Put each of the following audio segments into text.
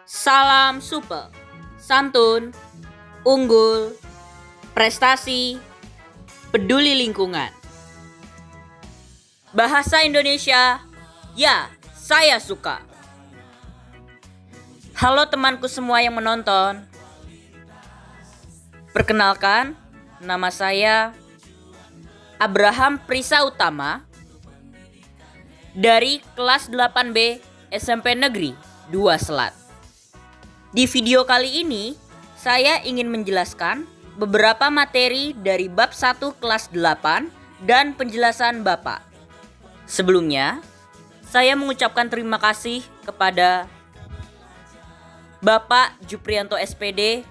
Salam supel, santun, unggul, prestasi, peduli lingkungan. Bahasa Indonesia, ya saya suka. Halo temanku semua yang menonton. Perkenalkan, nama saya Abraham Prisa Utama dari kelas 8B SMP Negeri 2 Selat. Di video kali ini, saya ingin menjelaskan beberapa materi dari bab 1 kelas 8 dan penjelasan Bapak. Sebelumnya, saya mengucapkan terima kasih kepada Bapak Juprianto SPD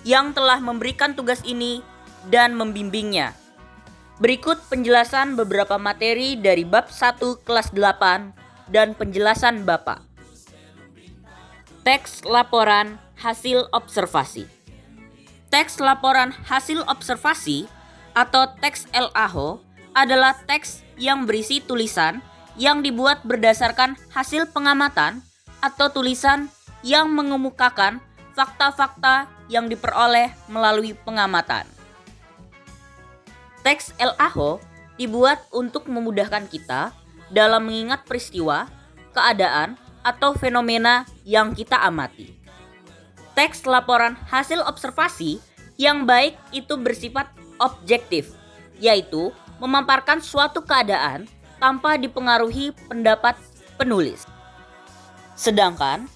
yang telah memberikan tugas ini dan membimbingnya. Berikut penjelasan beberapa materi dari bab 1 kelas 8 dan penjelasan Bapak. Teks laporan hasil observasi. Teks laporan hasil observasi atau teks LAHO adalah teks yang berisi tulisan yang dibuat berdasarkan hasil pengamatan atau tulisan yang mengemukakan fakta-fakta yang diperoleh melalui pengamatan. Teks LAHO dibuat untuk memudahkan kita dalam mengingat peristiwa, keadaan, atau fenomena yang kita amati. Teks laporan hasil observasi yang baik itu bersifat objektif, yaitu memaparkan suatu keadaan tanpa dipengaruhi pendapat penulis. Sedangkan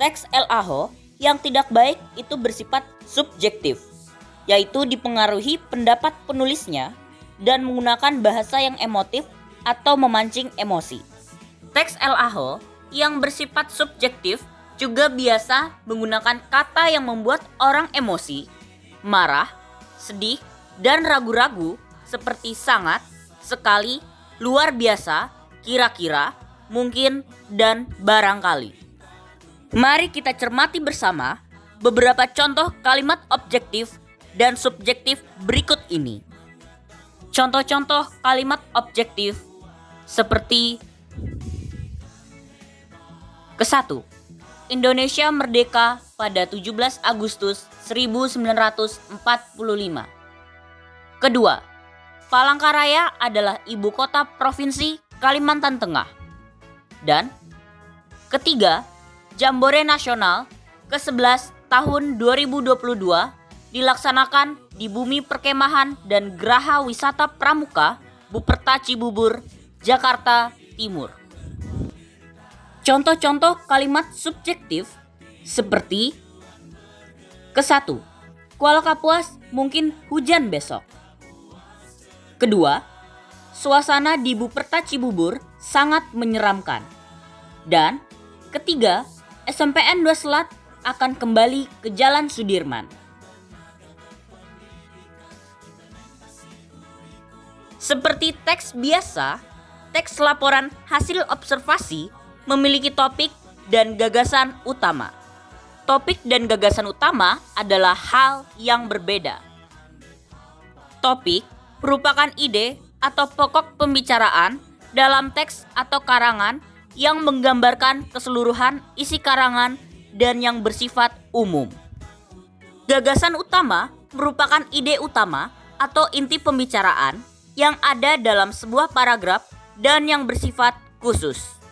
teks LAHO yang tidak baik itu bersifat subjektif, yaitu dipengaruhi pendapat penulisnya dan menggunakan bahasa yang emotif atau memancing emosi. Teks LAHO yang bersifat subjektif juga biasa menggunakan kata yang membuat orang emosi, marah, sedih, dan ragu-ragu seperti sangat, sekali, luar biasa, kira-kira, mungkin, dan barangkali. Mari kita cermati bersama beberapa contoh kalimat objektif dan subjektif berikut ini. Contoh-contoh kalimat objektif seperti ke-1. Indonesia merdeka pada 17 Agustus 1945. Kedua, Palangkaraya adalah ibu kota provinsi Kalimantan Tengah. Dan ketiga, Jambore Nasional ke-11 tahun 2022 dilaksanakan di Bumi Perkemahan dan Geraha Wisata Pramuka, Buperta Cibubur, Jakarta Timur. Contoh-contoh kalimat subjektif seperti ke-1. Kuala Kapuas mungkin hujan besok. Kedua, suasana di Buperta Cibubur sangat menyeramkan. Dan ketiga, SMPN 2 Selat akan kembali ke Jalan Sudirman. Seperti teks biasa, teks laporan hasil observasi memiliki topik dan gagasan utama. Topik dan gagasan utama adalah hal yang berbeda. Topik merupakan ide atau pokok pembicaraan dalam teks atau karangan yang menggambarkan keseluruhan isi karangan dan yang bersifat umum. Gagasan utama merupakan ide utama atau inti pembicaraan yang ada dalam sebuah paragraf dan yang bersifat khusus.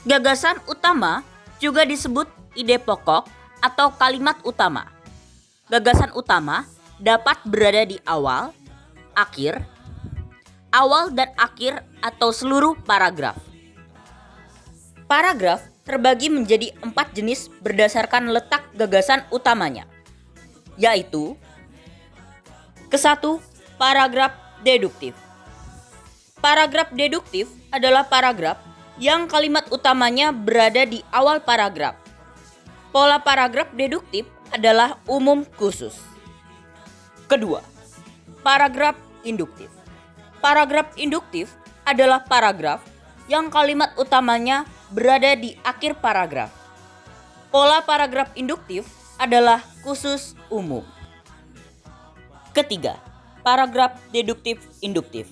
Gagasan utama juga disebut ide pokok atau kalimat utama. Gagasan utama dapat berada di awal, akhir, awal dan akhir atau seluruh paragraf. Paragraf terbagi menjadi 4 jenis berdasarkan letak gagasan utamanya, yaitu ke-1, paragraf deduktif. Paragraf deduktif adalah paragraf yang kalimat utamanya berada di awal paragraf. Pola paragraf deduktif adalah umum khusus. Kedua, paragraf induktif. Paragraf induktif adalah paragraf yang kalimat utamanya berada di akhir paragraf. Pola paragraf induktif adalah khusus umum. Ketiga, paragraf deduktif induktif.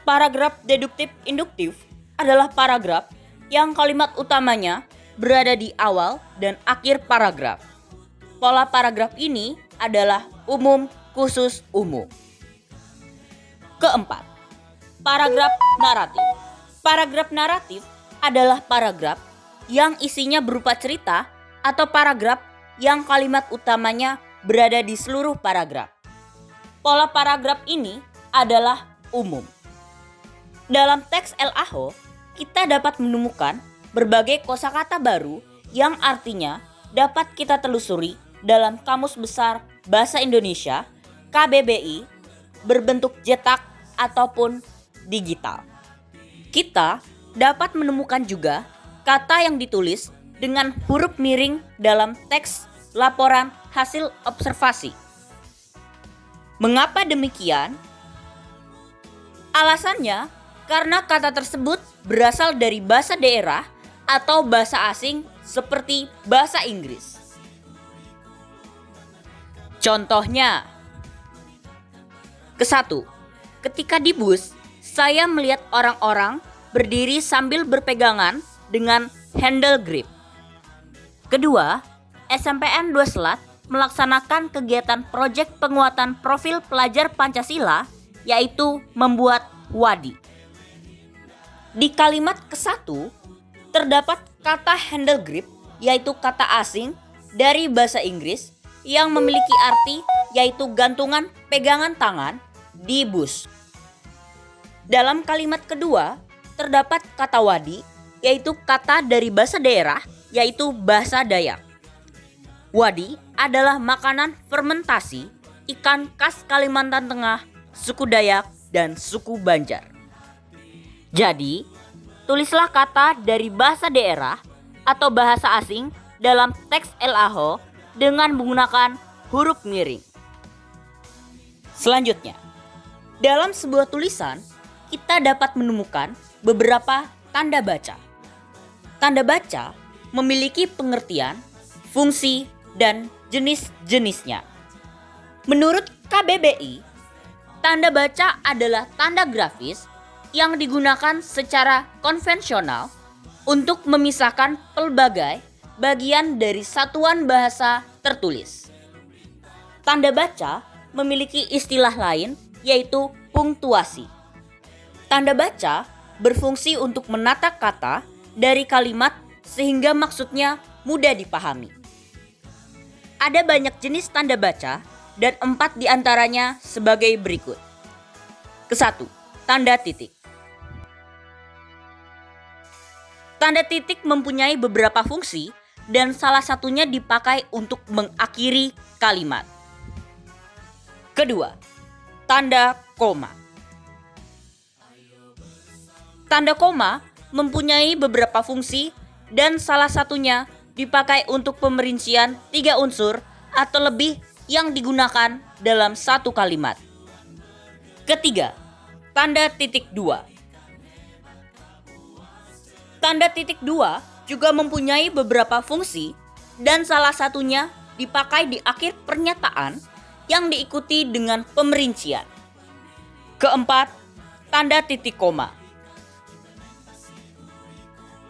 Paragraf deduktif induktif adalah paragraf yang kalimat utamanya berada di awal dan akhir paragraf. Pola paragraf ini adalah umum, khusus, umum. Keempat, paragraf naratif. Paragraf naratif adalah paragraf yang isinya berupa cerita atau paragraf yang kalimat utamanya berada di seluruh paragraf. Pola paragraf ini adalah umum. Dalam teks LAHO, kita dapat menemukan berbagai kosakata baru yang artinya dapat kita telusuri dalam Kamus Besar Bahasa Indonesia KBBI berbentuk cetak ataupun digital. Kita dapat menemukan juga kata yang ditulis dengan huruf miring dalam teks laporan hasil observasi. Mengapa demikian? Alasannya karena kata tersebut berasal dari bahasa daerah atau bahasa asing seperti bahasa Inggris. Contohnya, ke-1, ketika di bus, saya melihat orang-orang berdiri sambil berpegangan dengan handle grip. Kedua, SMPN 2 Selat melaksanakan kegiatan proyek penguatan profil pelajar Pancasila, yaitu membuat wadi. Di kalimat ke-1, terdapat kata handle grip, yaitu kata asing dari bahasa Inggris yang memiliki arti yaitu gantungan pegangan tangan di bus. Dalam kalimat kedua, terdapat kata wadi, yaitu kata dari bahasa daerah, yaitu bahasa Dayak. Wadi adalah makanan fermentasi ikan khas Kalimantan Tengah, suku Dayak, dan suku Banjar. Jadi, tulislah kata dari bahasa daerah atau bahasa asing dalam teks LAHO dengan menggunakan huruf miring. Selanjutnya, dalam sebuah tulisan, kita dapat menemukan beberapa tanda baca. Tanda baca memiliki pengertian, fungsi, dan jenis-jenisnya. Menurut KBBI, tanda baca adalah tanda grafis yang digunakan secara konvensional untuk memisahkan pelbagai bagian dari satuan bahasa tertulis. Tanda baca memiliki istilah lain yaitu punktuasi. Tanda baca berfungsi untuk menata kata dari kalimat sehingga maksudnya mudah dipahami. Ada banyak jenis tanda baca dan 4 diantaranya sebagai berikut. Ke-1, tanda titik. Tanda titik mempunyai beberapa fungsi dan salah satunya dipakai untuk mengakhiri kalimat. Kedua, tanda koma. Tanda koma mempunyai beberapa fungsi dan salah satunya dipakai untuk pemerincian 3 unsur atau lebih yang digunakan dalam satu kalimat. Ketiga, tanda titik 2. Tanda titik 2 juga mempunyai beberapa fungsi dan salah satunya dipakai di akhir pernyataan yang diikuti dengan pemerincian. Keempat, tanda titik koma.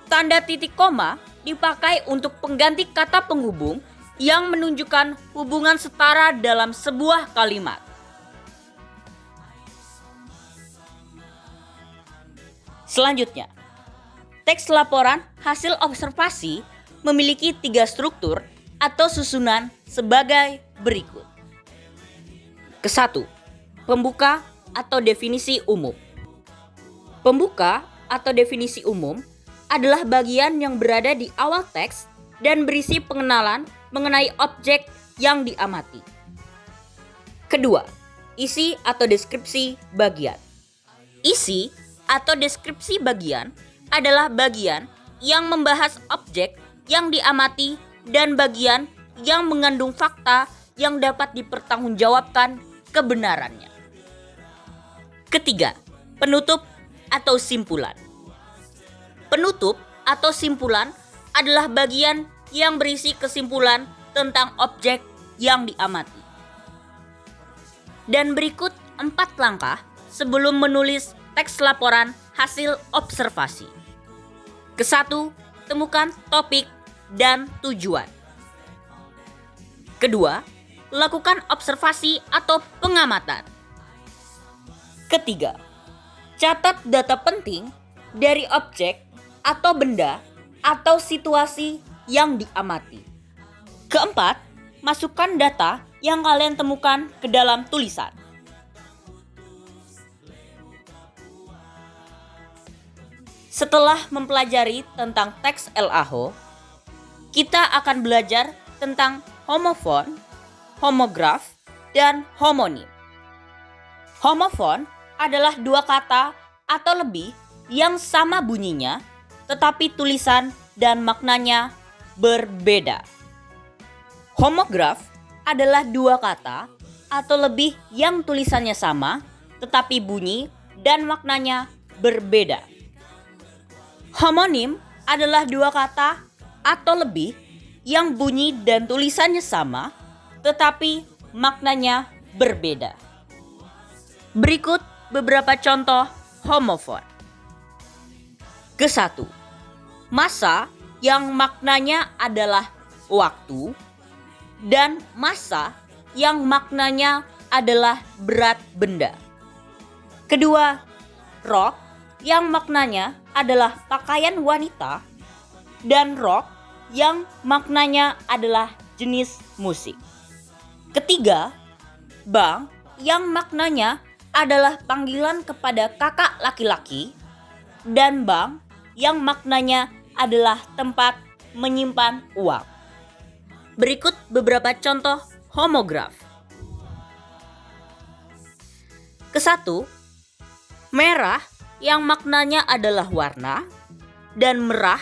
Tanda titik koma dipakai untuk pengganti kata penghubung yang menunjukkan hubungan setara dalam sebuah kalimat. Selanjutnya, teks laporan hasil observasi memiliki 3 struktur atau susunan sebagai berikut. Ke-1, pembuka atau definisi umum. Pembuka atau definisi umum adalah bagian yang berada di awal teks dan berisi pengenalan mengenai objek yang diamati. Kedua, isi atau deskripsi bagian. Isi atau deskripsi bagian adalah bagian yang membahas objek yang diamati dan bagian yang mengandung fakta yang dapat dipertanggungjawabkan kebenarannya. Ketiga, penutup atau simpulan. Penutup atau simpulan adalah bagian yang berisi kesimpulan tentang objek yang diamati. Dan berikut 4 langkah sebelum menulis teks laporan hasil observasi. Ke-1, temukan topik dan tujuan. Kedua, lakukan observasi atau pengamatan. Ketiga, catat data penting dari objek atau benda atau situasi yang diamati. Keempat, masukkan data yang kalian temukan ke dalam tulisan. Setelah mempelajari tentang teks LAHO, kita akan belajar tentang homofon, homograf, dan homonim. Homofon adalah dua kata atau lebih yang sama bunyinya, tetapi tulisan dan maknanya berbeda. Homograf adalah dua kata atau lebih yang tulisannya sama, tetapi bunyi dan maknanya berbeda. Homonim adalah dua kata atau lebih yang bunyi dan tulisannya sama, tetapi maknanya berbeda. Berikut beberapa contoh homofon. Ke-1, masa yang maknanya adalah waktu dan masa yang maknanya adalah berat benda. Kedua, rok yang maknanya adalah pakaian wanita dan rock yang maknanya adalah jenis musik. Ketiga, bang yang maknanya adalah panggilan kepada kakak laki-laki dan bang yang maknanya adalah tempat menyimpan uang. Berikut beberapa contoh homograf. Ke-1, merah yang maknanya adalah warna dan merah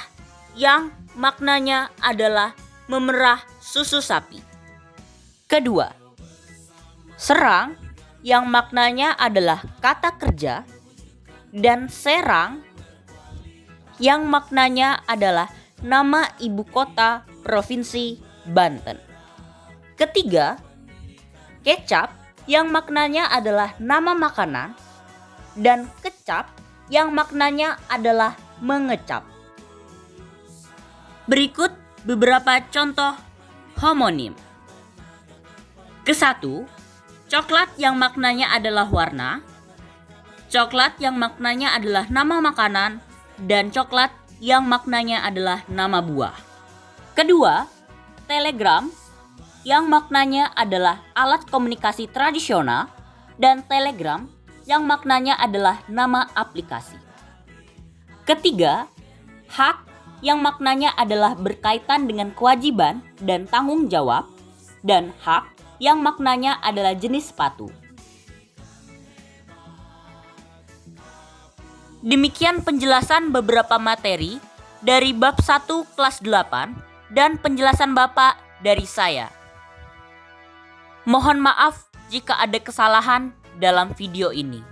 yang maknanya adalah memerah susu sapi. Kedua, serang yang maknanya adalah kata kerja dan serang yang maknanya adalah nama ibu kota provinsi Banten. Ketiga, kecap yang maknanya adalah nama makanan dan kecap yang maknanya adalah mengecap. Berikut beberapa contoh homonim. Ke-1, coklat yang maknanya adalah warna, coklat yang maknanya adalah nama makanan, dan coklat yang maknanya adalah nama buah. Kedua, telegram yang maknanya adalah alat komunikasi tradisional dan telegram yang maknanya adalah nama aplikasi. Ketiga, hak yang maknanya adalah berkaitan dengan kewajiban dan tanggung jawab, dan hak yang maknanya adalah jenis sepatu. Demikian penjelasan beberapa materi dari bab 1 kelas 8 dan penjelasan Bapak dari saya. Mohon maaf jika ada kesalahan dalam video ini.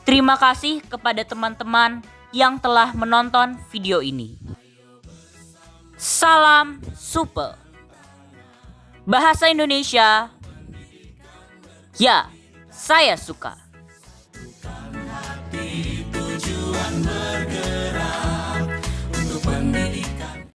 Terima kasih kepada teman-teman yang telah menonton video ini. Salam Supel. Bahasa Indonesia. Ya, saya suka.